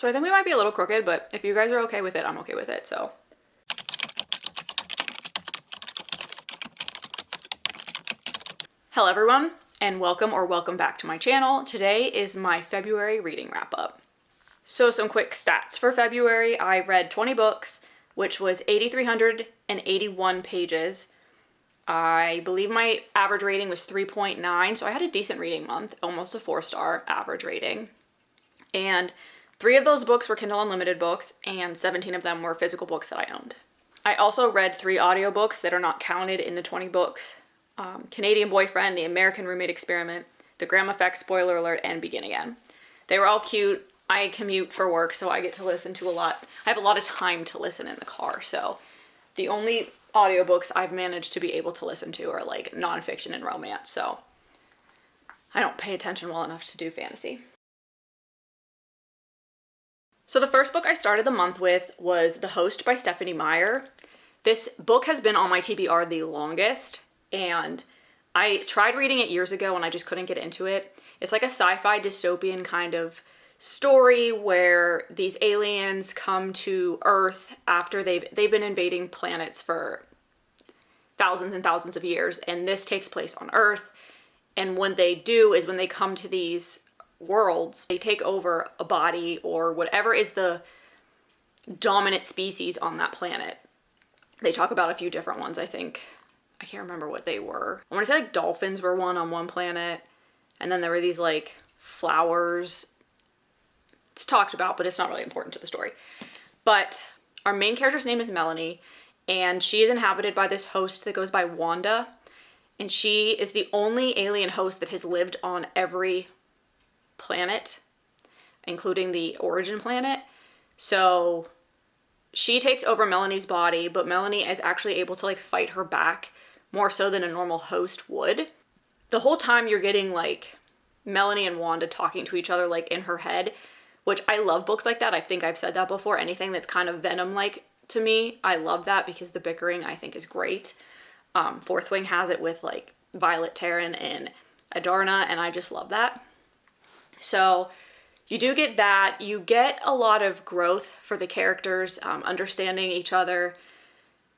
So I think we might be a little crooked, but if you guys are okay with it, I'm okay with it, so. Hello everyone, and welcome back to my channel. Today is my February reading wrap up. So some quick stats. For February, I read 20 books, which was 8,381 pages. I believe my average rating was 3.9, so I had a decent reading month, almost a 4-star average rating. And 3 of those books were Kindle Unlimited books, and 17 of them were physical books that I owned. I also read 3 audiobooks that are not counted in the 20 books. Canadian Boyfriend, The American Roommate Experiment, The Graham Effect, Spoiler Alert, and Begin Again. They were all cute. I commute for work, so I get to listen to a lot. I have a lot of time to listen in the car, so the only audiobooks I've managed to be able to listen to are like nonfiction and romance, so I don't pay attention well enough to do fantasy. So the first book I started the month with was The Host by Stephenie Meyer. This book has been on my TBR the longest, and I tried reading it years ago and I just couldn't get into it. It's like a sci-fi dystopian kind of story where these aliens come to Earth after they've been invading planets for thousands and thousands of years, and this takes place on Earth. And when they do is when they come to these worlds, they take over a body or whatever is the dominant species on that planet. They talk about a few different ones, I think. I can't remember what they were. I want to say like dolphins were one on one planet, and then there were these like flowers. It's talked about, but it's not really important to the story. But our main character's name is Melanie, and she is inhabited by this host that goes by Wanda, and she is the only alien host that has lived on every planet, including the origin planet. So she takes over Melanie's body, but Melanie is actually able to like fight her back more so than a normal host would. The whole time you're getting like Melanie and Wanda talking to each other like in her head, which I love books like that. I think I've said that before. Anything that's kind of Venom-like to me, I love that because the bickering I think is great. Fourth Wing has it with like Violet Terran and Adarna, and I just love that. So you do get that. You get a lot of growth for the characters, understanding each other,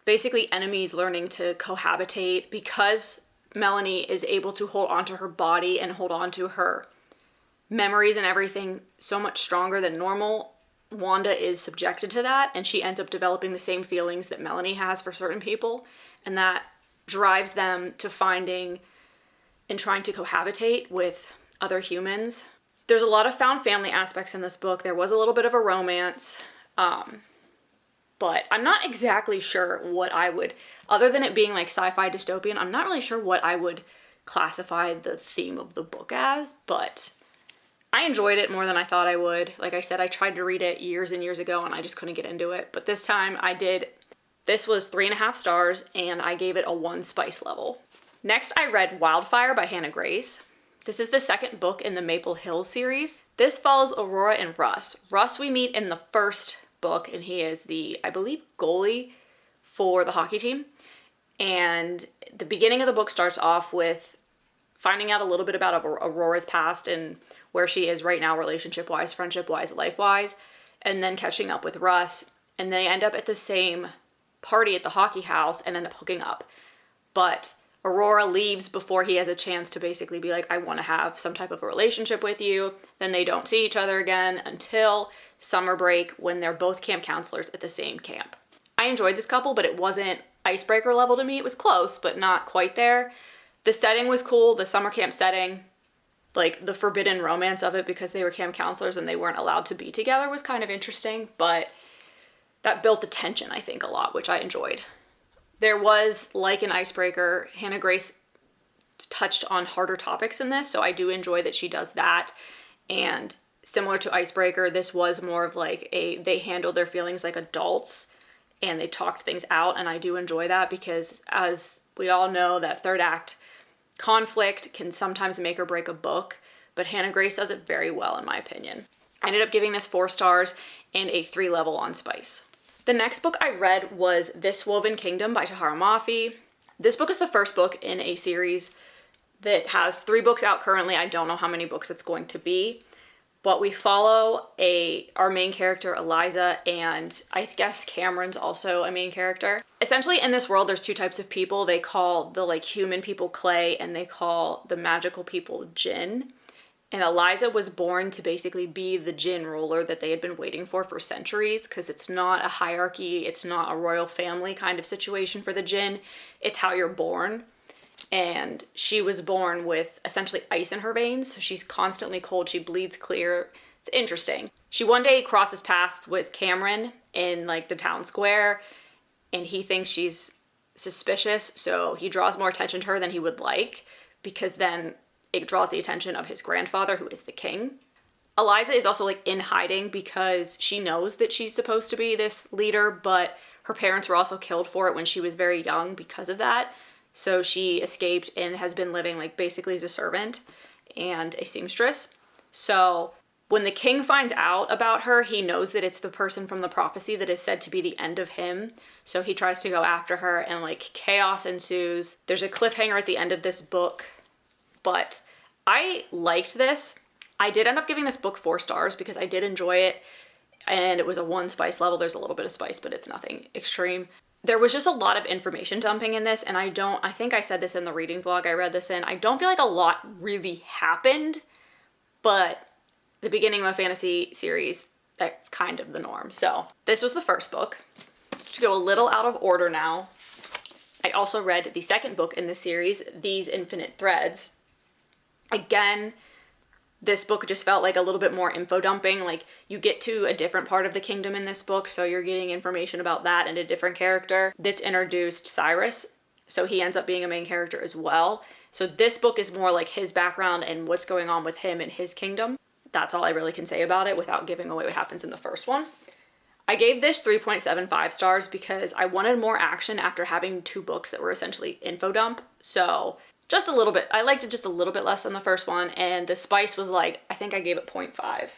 basically enemies learning to cohabitate because Melanie is able to hold on to her body and hold on to her memories and everything so much stronger than normal. Wanda is subjected to that, and she ends up developing the same feelings that Melanie has for certain people, and that drives them to finding and trying to cohabitate with other humans. There's a lot of found family aspects in this book. There was a little bit of a romance, but I'm not exactly sure what I would, other than it being like sci-fi dystopian, I'm not really sure what I would classify the theme of the book as, but I enjoyed it more than I thought I would. Like I said, I tried to read it years and years ago and I just couldn't get into it, but this time I did. This was 3.5 stars and I gave it a 1 spice level. Next, I read Wildfire by Hannah Grace. This is the second book in the Maple Hill series. This follows Aurora and Russ. Russ we meet in the first book, and he is the, I believe, goalie for the hockey team. And the beginning of the book starts off with finding out a little bit about Aurora's past and where she is right now, relationship-wise, friendship-wise, life-wise, and then catching up with Russ. And they end up at the same party at the hockey house and end up hooking up. But Aurora leaves before he has a chance to basically be like, I want to have some type of a relationship with you. Then they don't see each other again until summer break when they're both camp counselors at the same camp. I enjoyed this couple, but it wasn't icebreaker level to me. It was close, but not quite there. The setting was cool, the summer camp setting, like the forbidden romance of it because they were camp counselors and they weren't allowed to be together was kind of interesting, but that built the tension, I think, a lot, which I enjoyed. There was, like an icebreaker, Hannah Grace touched on harder topics in this, so I do enjoy that she does that. And similar to Icebreaker, this was more of like they handled their feelings like adults and they talked things out, and I do enjoy that because, as we all know, that third act conflict can sometimes make or break a book, but Hannah Grace does it very well in my opinion. I ended up giving this 4 stars and a 3 level on spice. The next book I read was This Woven Kingdom by Tahereh Mafi. This book is the first book in a series that has 3 books out currently. I don't know how many books it's going to be, But we follow our main character, Eliza, and I guess Cameron's also a main character. Essentially, in this world, there's two types of people. They call the like human people clay, and they call the magical people jinn. And Eliza was born to basically be the jinn ruler that they had been waiting for centuries, because it's not a hierarchy, it's not a royal family kind of situation for the jinn. It's how you're born. And she was born with essentially ice in her veins, so she's constantly cold, she bleeds clear. It's interesting. She one day crosses paths with Cameron in like the town square, and he thinks she's suspicious, so he draws more attention to her than he would like, because then it draws the attention of his grandfather, who is the king. Eliza is also like in hiding because she knows that she's supposed to be this leader, but her parents were also killed for it when she was very young because of that. So she escaped and has been living like basically as a servant and a seamstress. So when the king finds out about her, he knows that it's the person from the prophecy that is said to be the end of him. So he tries to go after her, and like chaos ensues. There's a cliffhanger at the end of this book, but I liked this. I did end up giving this book 4 stars because I did enjoy it, and it was a 1 spice level. There's a little bit of spice, but it's nothing extreme. There was just a lot of information dumping in this, and I think I said this in the reading vlog I read this in, I don't feel like a lot really happened, but the beginning of a fantasy series, that's kind of the norm. So this was the first book. To go a little out of order now, I also read the second book in the series, These Infinite Threads. Again, this book just felt like a little bit more info dumping. Like, you get to a different part of the kingdom in this book, so you're getting information about that and a different character that's introduced Cyrus. So he ends up being a main character as well. So this book is more like his background and what's going on with him and his kingdom. That's all I really can say about it without giving away what happens in the first one. I gave this 3.75 stars because I wanted more action after having 2 books that were essentially info dump. So just a little bit. I liked it just a little bit less than the first one, and the spice was like, I think I gave it 0.5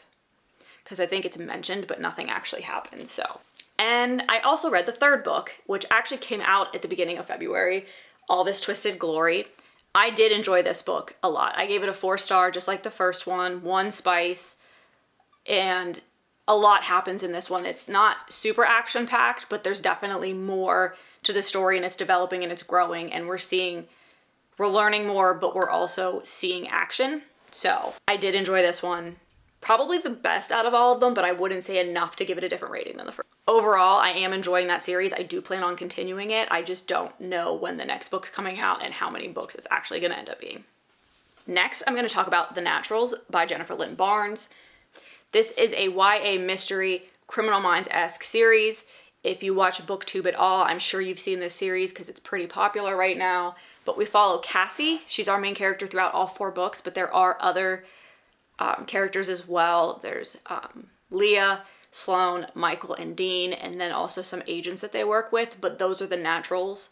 because I think it's mentioned, but nothing actually happened. So, and I also read the third book, which actually came out at the beginning of February, All This Twisted Glory. I did enjoy this book a lot. I gave it a 4 star, just like the first one, 1 spice, and a lot happens in this one. It's not super action-packed, but there's definitely more to the story, and it's developing and it's growing, and we're learning more, but we're also seeing action. So I did enjoy this one. Probably the best out of all of them, but I wouldn't say enough to give it a different rating than the first. Overall, I am enjoying that series. I do plan on continuing it. I just don't know when the next book's coming out and how many books it's actually gonna end up being. Next, I'm gonna talk about The Naturals by Jennifer Lynn Barnes. This is a YA mystery, Criminal Minds-esque series. If you watch BookTube at all, I'm sure you've seen this series because it's pretty popular right now. But we follow Cassie. She's our main character throughout all 4 books, but there are other characters as well. There's Leah, Sloane, Michael, and Dean, and then also some agents that they work with, but those are the Naturals.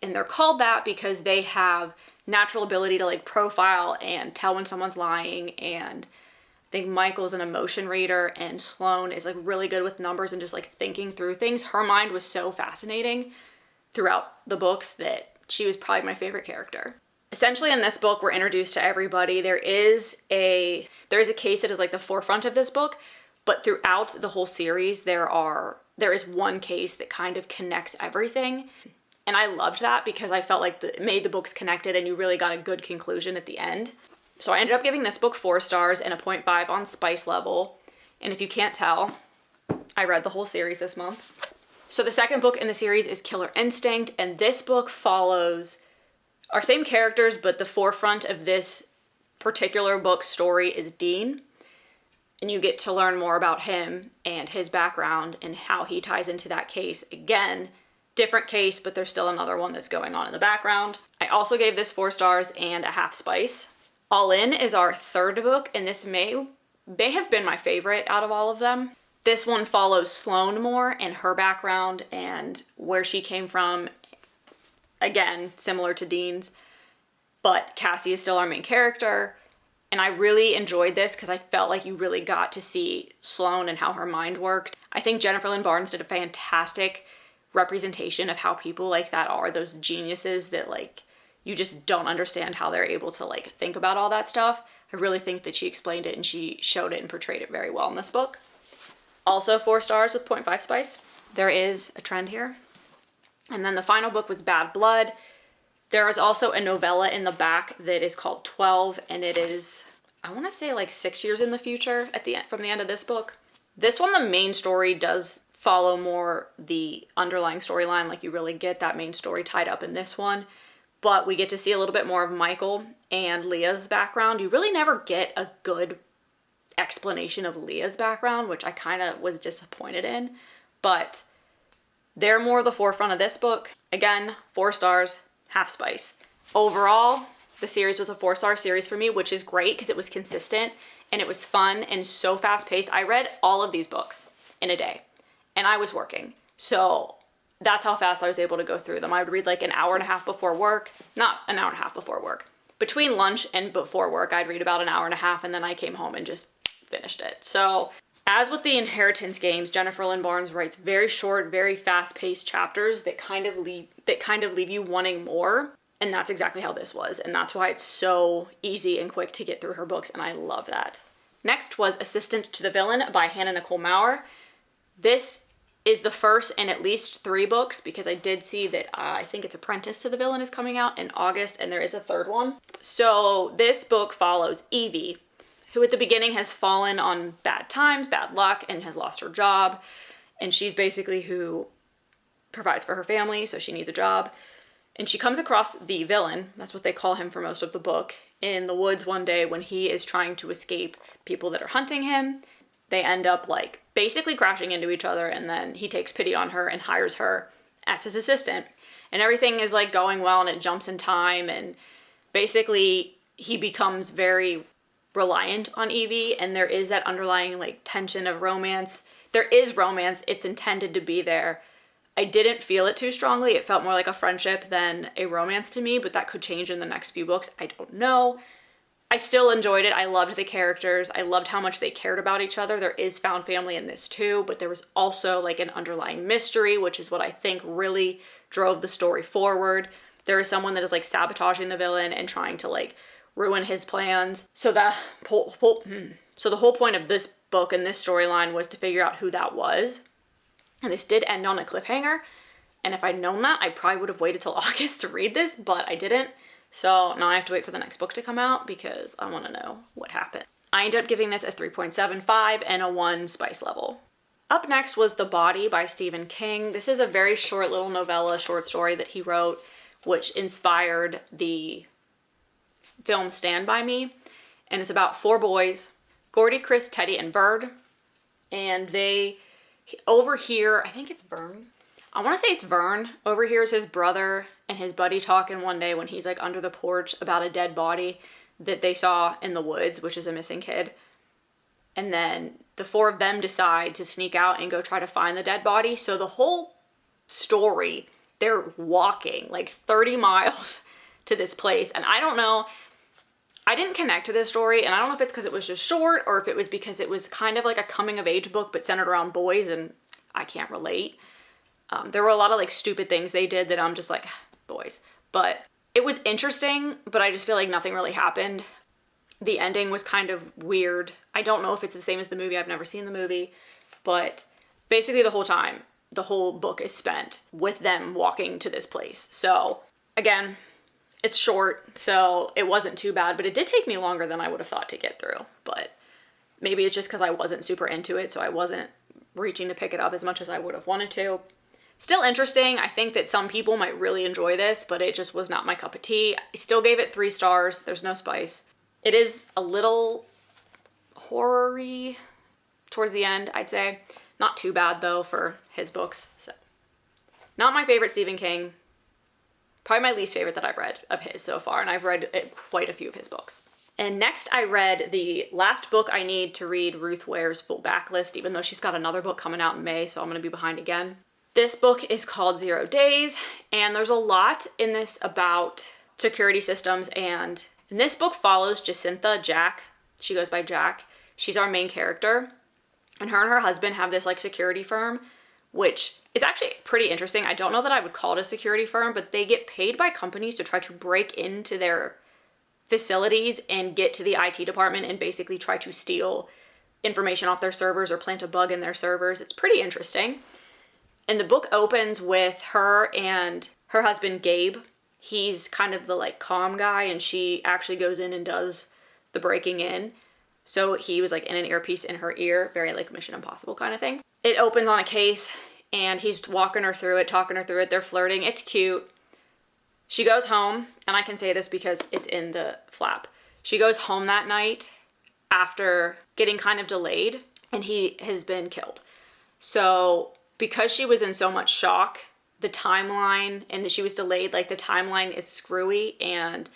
And they're called that because they have natural ability to like profile and tell when someone's lying, and I think Michael's an emotion reader, and Sloane is like really good with numbers and just like thinking through things. Her mind was so fascinating throughout the books that she was probably my favorite character. Essentially in this book, we're introduced to everybody. There is a case that is like the forefront of this book, but throughout the whole series, there is one case that kind of connects everything. And I loved that because I felt like it made the books connected and you really got a good conclusion at the end. So I ended up giving this book 4 stars and a 0.5 on spice level. And if you can't tell, I read the whole series this month. So the second book in the series is Killer Instinct, and this book follows our same characters, but the forefront of this particular book story is Dean. And you get to learn more about him and his background and how he ties into that case. Again, different case, but there's still another one that's going on in the background. I also gave this 4 stars and a half spice. All In is our third book, and this may have been my favorite out of all of them. This one follows Sloane more and her background and where she came from. Again, similar to Dean's, but Cassie is still our main character. And I really enjoyed this because I felt like you really got to see Sloane and how her mind worked. I think Jennifer Lynn Barnes did a fantastic representation of how people like that are, those geniuses that like, you just don't understand how they're able to like think about all that stuff. I really think that she explained it and she showed it and portrayed it very well in this book. Also 4 stars with 0.5 spice. There is a trend here. And then the final book was Bad Blood. There is also a novella in the back that is called 12, and it is, I want to say like 6 years in the future from the end of this book. This one, the main story does follow more the underlying storyline, like you really get that main story tied up in this one. But we get to see a little bit more of Michael and Leah's background. You really never get a good explanation of Leah's background, which I kind of was disappointed in. But they're more the forefront of this book. Again, 4 stars, half spice. Overall, the series was a 4-star series for me, which is great because it was consistent and it was fun and so fast paced. I read all of these books in a day and I was working. So that's how fast I was able to go through them. I would read like an hour and a half before work, not an hour and a half before work. Between lunch and before work, I'd read about an hour and a half and then I came home and just finished it. So as with the Inheritance Games, Jennifer Lynn Barnes writes very short, very fast-paced chapters that kind of leave you wanting more. And that's exactly how this was. And that's why it's so easy and quick to get through her books. And I love that. Next was Assistant to the Villain by Hannah Nicole Maurer. This is the first in at least 3 books because I did see that I think it's Apprentice to the Villain is coming out in August and there is a 3rd one. So this book follows Evie, who at the beginning has fallen on bad times, bad luck, and has lost her job. And she's basically who provides for her family, so she needs a job. And she comes across the villain, that's what they call him for most of the book, in the woods one day when he is trying to escape people that are hunting him. They end up like basically crashing into each other, and then he takes pity on her and hires her as his assistant. And everything is like going well and it jumps in time, and basically he becomes very reliant on Evie, and there is that underlying like tension of romance. There is romance, it's intended to be there. I didn't feel it too strongly. It felt more like a friendship than a romance to me, but that could change in the next few books. I don't know. I still enjoyed it. I loved the characters. I loved how much they cared about each other. There is found family in this too, but there was also like an underlying mystery, which is what I think really drove the story forward. There is someone that is like sabotaging the villain and trying to like ruin his plans. So the whole point of this book and this storyline was to figure out who that was. And this did end on a cliffhanger. And if I'd known that, I probably would have waited till August to read this, but I didn't. So now I have to wait for the next book to come out because I want to know what happened. I ended up giving this a 3.75 and a 1 spice level. Up next was The Body by Stephen King. This is a very short little novella, short story that he wrote, which inspired the film Stand By Me. And it's about 4 boys, Gordy, Chris, Teddy, and Bird. And they overhear, I think it's Vern. I want to say it's Vern. Overhears his brother and his buddy talking one day when he's like under the porch about a dead body that they saw in the woods, which is a missing kid. And then the 4 of them decide to sneak out and go try to find the dead body. So the whole story, they're walking like 30 miles to this place. And I don't know, I didn't connect to this story, and I don't know if it's because it was just short or if it was because it was kind of like a coming of age book but centered around boys, and I can't relate. There were a lot of like stupid things they did that I'm just like, boys. But it was interesting, but I just feel like nothing really happened. The ending was kind of weird. I don't know if it's the same as the movie. I've never seen the movie. But basically the whole time, the whole book is spent with them walking to this place. So again, it's short, so it wasn't too bad, but it did take me longer than I would have thought to get through. But maybe it's just because I wasn't super into it, so I wasn't reaching to pick it up as much as I would have wanted to. Still interesting. I think that some people might really enjoy this, but it just was not my cup of tea. I still gave it 3 stars. There's no spice. It is a little horror-y towards the end, I'd say. Not too bad, though, for his books. So, not my favorite Stephen King. Probably my least favorite that I've read of his so far, and I've read quite a few of his books. And next I read the last book I need to read Ruth Ware's full backlist, even though she's got another book coming out in May, so I'm going to be behind again. This book is called 0 Days, and there's a lot in this about security systems, and this book follows Jacintha Jack. She goes by Jack. She's our main character, and her husband have this like security firm, which is actually pretty interesting. I don't know that I would call it a security firm, but they get paid by companies to try to break into their facilities and get to the IT department and basically try to steal information off their servers or plant a bug in their servers. It's pretty interesting. And the book opens with her and her husband, Gabe. He's kind of the like calm guy, and she actually goes in and does the breaking in. So he was like in an earpiece in her ear, very like Mission Impossible kind of thing. It opens on a case and he's walking her through it, talking her through it. They're flirting. It's cute. She goes home, and I can say this because it's in the flap. She goes home that night after getting kind of delayed, and he has been killed. So because she was in so much shock, the timeline, and that she was delayed, like the timeline is screwy, and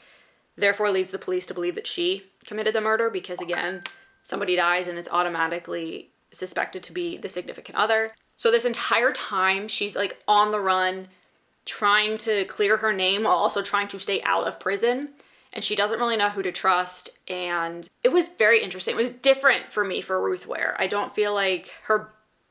therefore leads the police to believe that she committed the murder because, again, somebody dies and it's automatically suspected to be the significant other. So this entire time she's like on the run, trying to clear her name while also trying to stay out of prison, and she doesn't really know who to trust. And it was very interesting. It was different for me for Ruth Ware. I don't feel like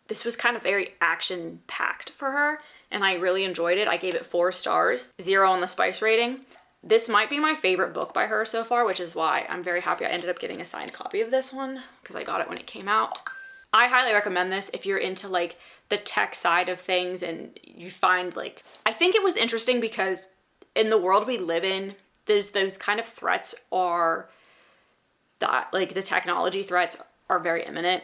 this was kind of very action packed for her, and I really enjoyed it. I gave it 4 stars, 0 on the Spice rating. This might be my favorite book by her so far, which is why I'm very happy I ended up getting a signed copy of this one because I got it when it came out. I highly recommend this if you're into like the tech side of things and you find like, I think it was interesting because in the world we live in, those kind of threats are that like the technology threats are very imminent.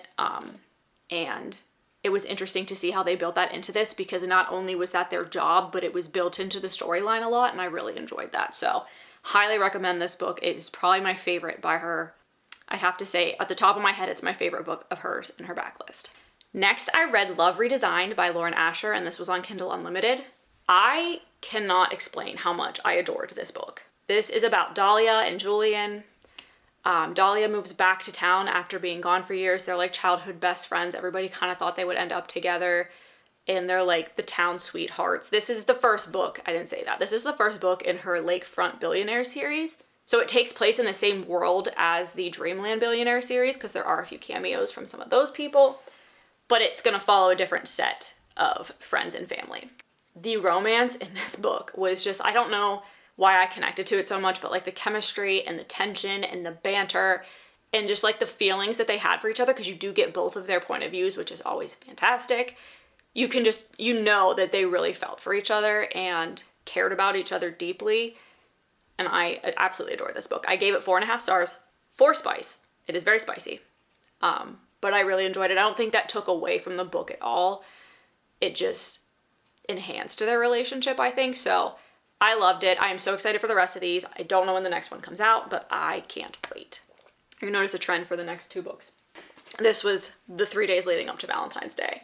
And it was interesting to see how they built that into this because not only was that their job, but it was built into the storyline a lot, and I really enjoyed that. So highly recommend this book. It's probably my favorite by her. I'd have to say at the top of my head, it's my favorite book of hers in her backlist. Next, I read Love Redesigned by Lauren Asher, and this was on Kindle Unlimited. I cannot explain how much I adored this book. This is about Dahlia and Julian. Dahlia moves back to town after being gone for years. They're like childhood best friends. Everybody kind of thought they would end up together, and they're like the town sweethearts. This is the first book. I didn't say that. This is the first book in her Lakefront Billionaire series. So it takes place in the same world as the Dreamland Billionaire series because there are a few cameos from some of those people, but it's going to follow a different set of friends and family. The romance in this book was just, I don't know why I connected to it so much, but like the chemistry and the tension and the banter and just like the feelings that they had for each other, because you do get both of their point of views, which is always fantastic. You can just, you know that they really felt for each other and cared about each other deeply. And I absolutely adore this book. I gave it 4.5 stars for spice. It is very spicy. But I really enjoyed it. I don't think that took away from the book at all. It just enhanced their relationship, I think. So I loved it. I am so excited for the rest of these. I don't know when the next one comes out, but I can't wait. You notice a trend for the next 2 books. This was the 3 days leading up to Valentine's Day.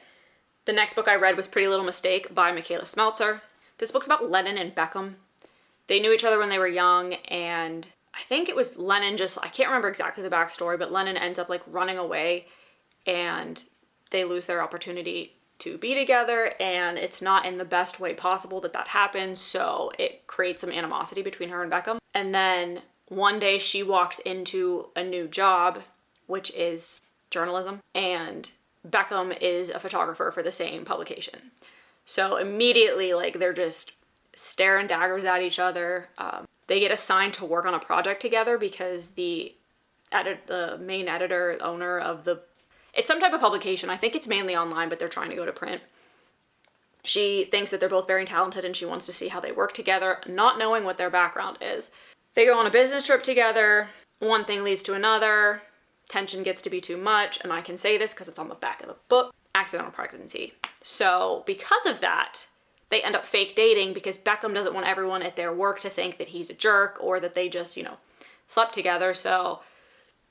The next book I read was Pretty Little Mistake by Michaela Smeltzer. This book's about Lennon and Beckham. They knew each other when they were young, and I think it was Lennon I can't remember exactly the backstory, but Lennon ends up like running away and they lose their opportunity to be together, and it's not in the best way possible that happens, so it creates some animosity between her and Beckham. And then one day she walks into a new job, which is journalism, and Beckham is a photographer for the same publication. So immediately, like, they're just staring daggers at each other. They get assigned to work on a project together because the main editor, owner of it's some type of publication. I think it's mainly online, but they're trying to go to print. She thinks that they're both very talented and she wants to see how they work together, not knowing what their background is. They go on a business trip together. One thing leads to another. Tension gets to be too much, and I can say this because it's on the back of the book. Accidental pregnancy. So because of that, they end up fake dating because Beckham doesn't want everyone at their work to think that he's a jerk or that they just, slept together. So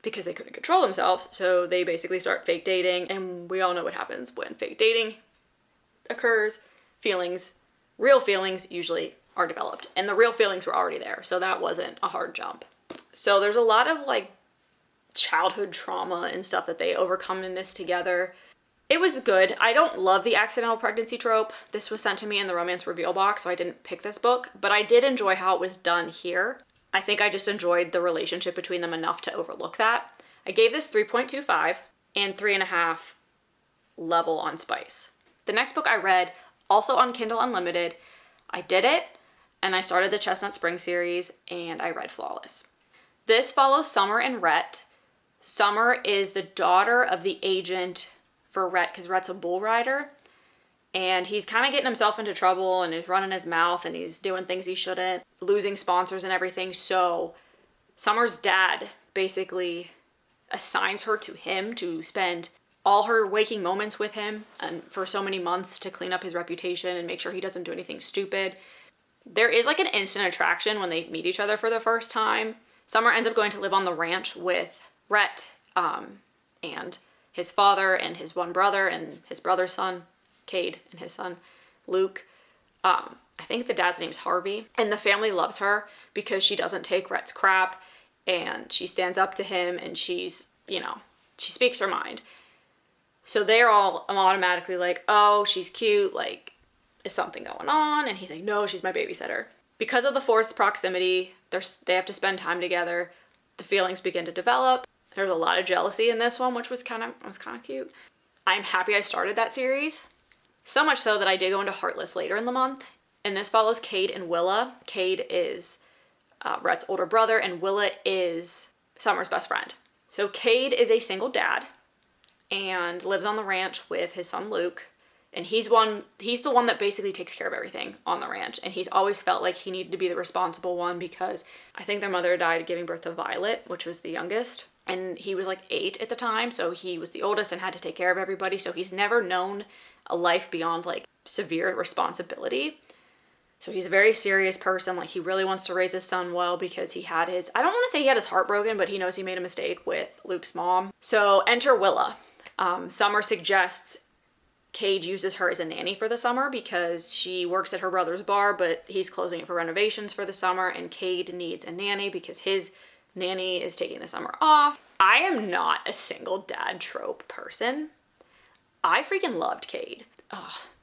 because they couldn't control themselves, so they basically start fake dating, and we all know what happens when fake dating occurs. Real feelings usually are developed, and the real feelings were already there, so that wasn't a hard jump. So there's a lot of like childhood trauma and stuff that they overcome in this together. It was good. I don't love the accidental pregnancy trope. This was sent to me in the romance reveal box, so I didn't pick this book, but I did enjoy how it was done here. I think I just enjoyed the relationship between them enough to overlook that. I gave this 3.25 and 3.5 level on spice. The next book I read, also on Kindle Unlimited, I did it, and I started the Chestnut Spring series, and I read Flawless. This follows Summer and Rhett. Summer is the daughter of the agent for Rhett, because Rhett's a bull rider. And he's kind of getting himself into trouble, and he's running his mouth, and he's doing things he shouldn't, losing sponsors and everything. So Summer's dad basically assigns her to him to spend all her waking moments with him and for so many months to clean up his reputation and make sure he doesn't do anything stupid. There is like an instant attraction when they meet each other for the first time. Summer ends up going to live on the ranch with Rhett and his father and his one brother and his brother's son, Cade, and his son, Luke. I think the dad's name's Harvey. And the family loves her because she doesn't take Rhett's crap and she stands up to him and she's, she speaks her mind. So they're all automatically like, oh, she's cute, like, is something going on? And he's like, no, she's my babysitter. Because of the forced proximity, they have to spend time together. The feelings begin to develop. There's a lot of jealousy in this one, which was kind of cute. I'm happy I started that series. So much so that I did go into Heartless later in the month. And this follows Cade and Willa. Cade is Rhett's older brother, and Willa is Summer's best friend. So Cade is a single dad and lives on the ranch with his son Luke. And he's the one that basically takes care of everything on the ranch. And he's always felt like he needed to be the responsible one because I think their mother died giving birth to Violet, which was the youngest. And he was like 8 at the time, so he was the oldest and had to take care of everybody. So he's never known a life beyond like severe responsibility. So he's a very serious person. Like, he really wants to raise his son well because I don't want to say he had his heart broken, but he knows he made a mistake with Luke's mom. So enter Willa. Summer suggests Cade uses her as a nanny for the summer because she works at her brother's bar, but he's closing it for renovations for the summer, and Cade needs a nanny because his nanny is taking the summer off. I am not a single dad trope person. I freaking loved Cade.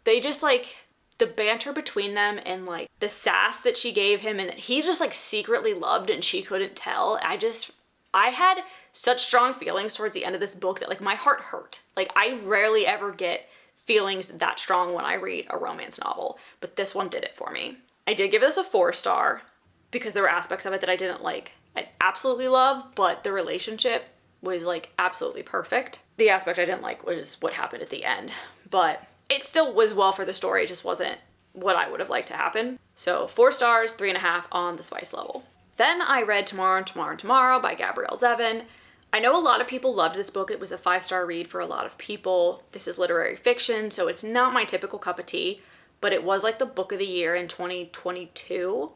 They just like the banter between them and like the sass that she gave him and that he just like secretly loved and she couldn't tell. I had such strong feelings towards the end of this book that like my heart hurt. Like, I rarely ever get feelings that strong when I read a romance novel, but this one did it for me. I did give this a 4-star because there were aspects of it that I didn't like. I absolutely love, but the relationship was like absolutely perfect. The aspect I didn't like was what happened at the end, but it still was well for the story. It just wasn't what I would have liked to happen. So 4 stars, 3.5 on the spice level. Then I read Tomorrow and Tomorrow and Tomorrow by Gabrielle Zevin. I know a lot of people loved this book. It was a 5-star read for a lot of people. This is literary fiction, so it's not my typical cup of tea, but it was like the book of the year in 2022.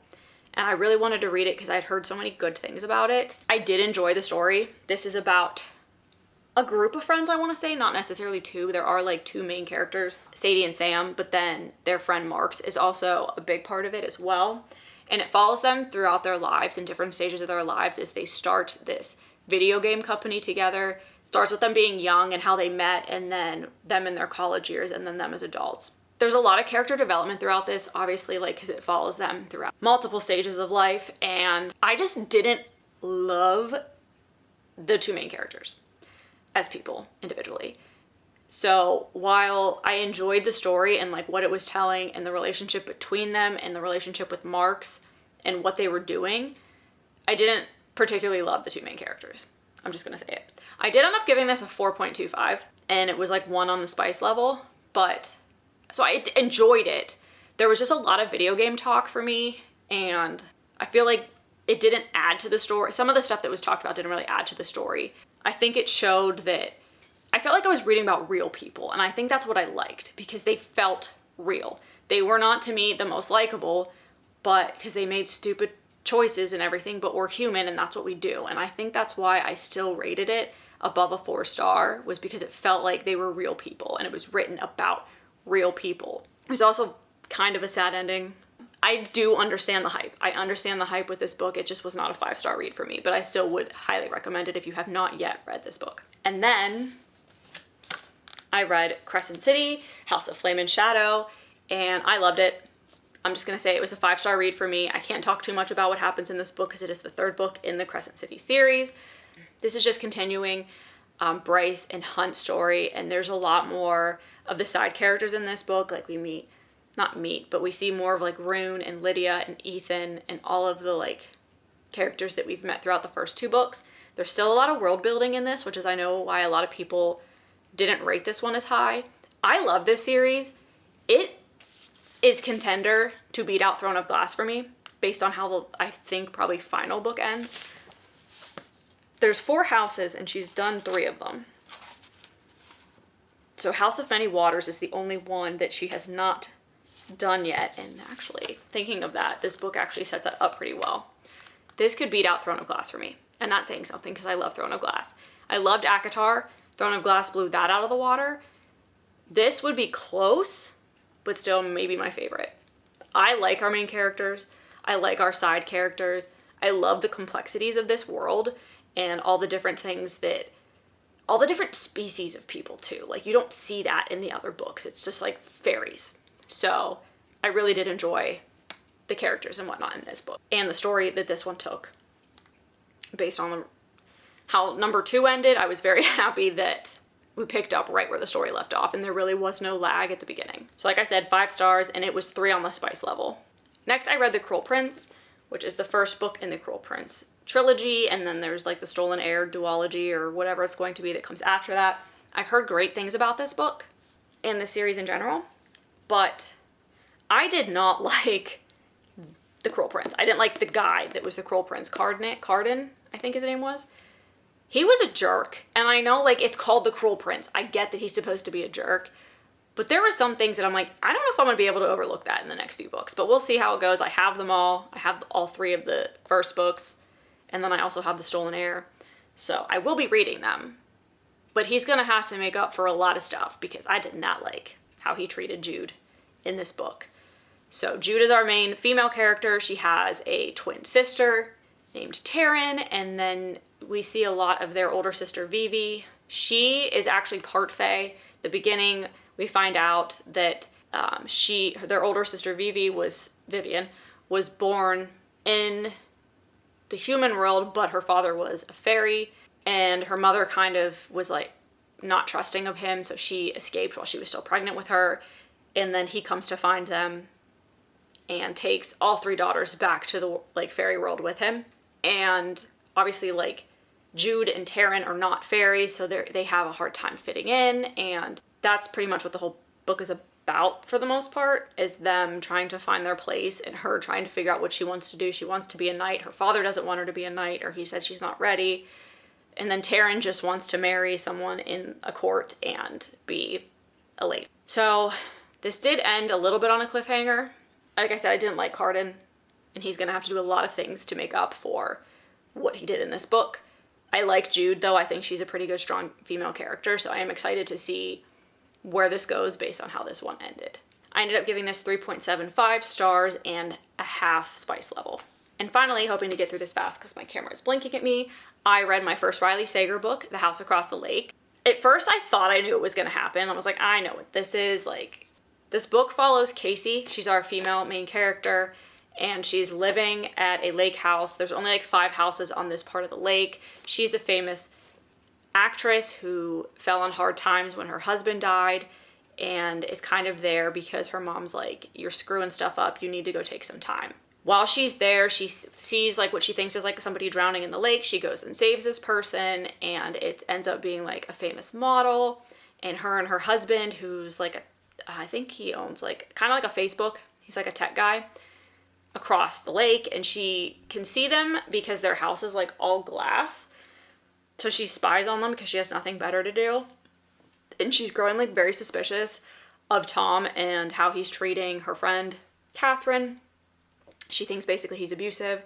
And I really wanted to read it because I'd heard so many good things about it. I did enjoy the story. This is about a group of friends, I want to say, not necessarily 2. There are like 2 main characters, Sadie and Sam, but then their friend Marks is also a big part of it as well. And it follows them throughout their lives, in different stages of their lives, as they start this video game company together. It starts with them being young and how they met, and then them in their college years, and then them as adults. There's a lot of character development throughout this, obviously, like, because it follows them throughout multiple stages of life, and I just didn't love the 2 main characters as people individually. So while I enjoyed the story and like what it was telling and the relationship between them and the relationship with Marks and what they were doing, I didn't particularly love the 2 main characters. I'm just gonna say it. I did end up giving this a 4.25, and it was like 1 on the spice level, but so I enjoyed it. There was just a lot of video game talk for me, and I feel like it didn't add to the story. Some of the stuff that was talked about didn't really add to the story. I think it showed that I felt like I was reading about real people, and I think that's what I liked because they felt real. They were not, to me, the most likable, but because they made stupid choices and everything, but we're human and that's what we do. And I think that's why I still rated it above a 4-star, was because it felt like they were real people and it was written about real people. It was also kind of a sad ending. I do understand the hype. I understand the hype with this book. It just was not a 5-star read for me, but I still would highly recommend it if you have not yet read this book. And then I read Crescent City, House of Flame and Shadow, and I loved it. I'm just going to say it was a 5-star read for me. I can't talk too much about what happens in this book because it is the 3rd book in the Crescent City series. This is just continuing Bryce and Hunt's story, and there's a lot more of the side characters in this book. Like, we see more of like Rune and Lydia and Ethan and all of the like characters that we've met throughout the first 2 books. There's still a lot of world building in this, which is I know why a lot of people didn't rate this one as high. I love this series. It is contender to beat out Throne of Glass for me, based on how the, I think, probably final book ends. There's 4 houses, and she's done 3 of them. So House of Many Waters is the only one that she has not done yet. And actually, thinking of that, this book actually sets that up pretty well. This could beat out Throne of Glass for me. And not saying something because I love Throne of Glass. I loved ACOTAR. Throne of Glass blew that out of the water. This would be close, but still maybe my favorite. I like our main characters. I like our side characters. I love the complexities of this world and all the different things that, all the different species of people too. Like, you don't see that in the other books. It's just like fairies. So I really did enjoy the characters and whatnot in this book and the story that this one took. Based on how number 2 ended, I was very happy that we picked up right where the story left off and there really was no lag at the beginning. So like I said, 5 stars, and it was 3 on the spice level. Next, I read The Cruel Prince, which is the first book in the Cruel Prince trilogy, and then there's like the Stolen Heir duology or whatever it's going to be that comes after that. I've heard great things about this book and the series in general, but I did not like the Cruel Prince. I didn't like the guy that was the Cruel Prince, Cardan, I think his name was. He was a jerk, and I know, like, it's called The Cruel Prince. I get that he's supposed to be a jerk, but there were some things that I'm like, I don't know if I'm going to be able to overlook that in the next few books, but we'll see how it goes. I have them all. I have all 3 of the first books, and then I also have The Stolen Heir, so I will be reading them, but he's going to have to make up for a lot of stuff because I did not like how he treated Jude in this book. So Jude is our main female character. She has a twin sister named Taryn, and then we see a lot of their older sister Vivi. She is actually part Fae. The beginning, we find out that their older sister Vivian was born in the human world, but her father was a fairy, and her mother kind of was like not trusting of him, so she escaped while she was still pregnant with her, and then he comes to find them and takes all 3 daughters back to the like fairy world with him. And obviously, like, Jude and Taryn are not fairies, so they have a hard time fitting in, and that's pretty much what the whole book is about for the most part, is them trying to find their place and her trying to figure out what she wants to do. She wants to be a knight. Her father doesn't want her to be a knight, or he says she's not ready. And then Taryn just wants to marry someone in a court and be a lady. So this did end a little bit on a cliffhanger. Like I said, I didn't like Cardan, and he's going to have to do a lot of things to make up for what he did in this book. I like Jude, though. I think she's a pretty good, strong female character, so I am excited to see where this goes based on how this one ended. I ended up giving this 3.75 stars and a half spice level. And finally, hoping to get through this fast because my camera is blinking at me, I read my first Riley Sager book, The House Across the Lake. At first, I thought I knew it was going to happen. I was like, I know what this is. Like, this book follows Casey. She's our female main character, and she's living at a lake house. There's only like 5 houses on this part of the lake. She's a famous actress who fell on hard times when her husband died and is kind of there because her mom's like, you're screwing stuff up, you need to go take some time. While she's there, she sees like what she thinks is like somebody drowning in the lake. She goes and saves this person, and it ends up being like a famous model, and her husband, who's like I think he owns like kind of like a Facebook, he's like a tech guy, across the lake, and she can see them because their house is like all glass. So she spies on them because she has nothing better to do. And she's growing like very suspicious of Tom and how he's treating her friend, Catherine. She thinks basically he's abusive.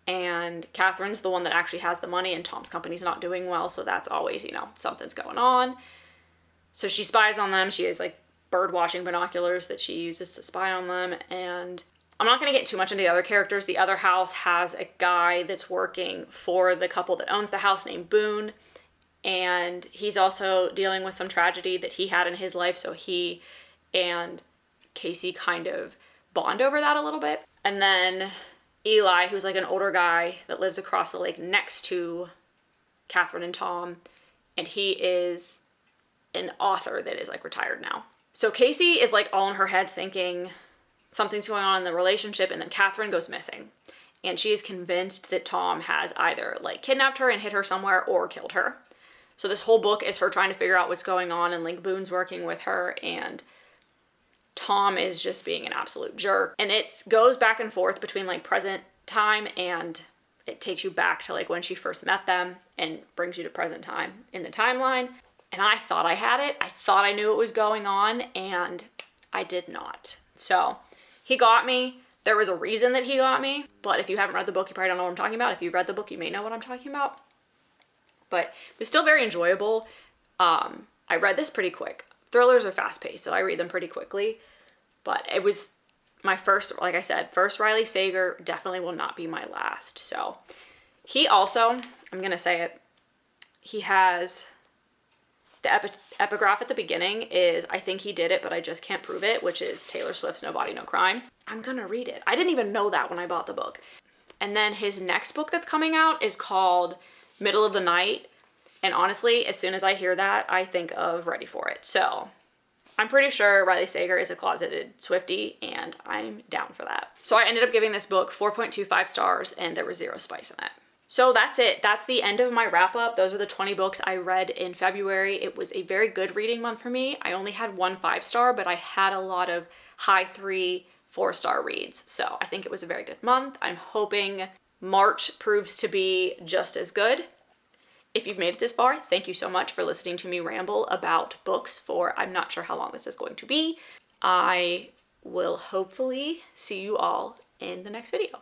And Catherine's the one that actually has the money, and Tom's company's not doing well. So that's always, something's going on. So she spies on them. She has like bird watching binoculars that she uses to spy on them. And I'm not going to get too much into the other characters. The other house has a guy that's working for the couple that owns the house named Boone, and he's also dealing with some tragedy that he had in his life, so he and Casey kind of bond over that a little bit. And then Eli, who's like an older guy that lives across the lake next to Catherine and Tom, and he is an author that is like retired now. So Casey is like all in her head thinking something's going on in the relationship, and then Catherine goes missing. and she is convinced that Tom has either like kidnapped her and hid her somewhere or killed her. So this whole book is her trying to figure out what's going on, and Link Boone's working with her, and Tom is just being an absolute jerk. And it goes back and forth between like present time, and it takes you back to like when she first met them and brings you to present time in the timeline. And I thought I had it. I thought I knew what was going on, and I did not. So he got me. There was a reason that he got me, but if you haven't read the book, you probably don't know what I'm talking about. If you've read the book, you may know what I'm talking about. But it was still very enjoyable. I read this pretty quick. Thrillers are fast-paced, so I read them pretty quickly. But it was my first, like I said, first Riley Sager, definitely will not be my last. So he also, I'm going to say it, he has the epigraph at the beginning is, I think he did it, but I just can't prove it, which is Taylor Swift's No Body, No Crime. I'm going to read it. I didn't even know that when I bought the book. And then his next book that's coming out is called Middle of the Night. And honestly, as soon as I hear that, I think of Ready for It. So I'm pretty sure Riley Sager is a closeted Swiftie, and I'm down for that. So I ended up giving this book 4.25 stars, and there was 0 spice in it. So that's it. That's the end of my wrap up. Those are the 20 books I read in February. It was a very good reading month for me. I only had 1 5-star, but I had a lot of high 3, 4-star reads. So I think it was a very good month. I'm hoping March proves to be just as good. If you've made it this far, thank you so much for listening to me ramble about books for I'm not sure how long this is going to be. I will hopefully see you all in the next video.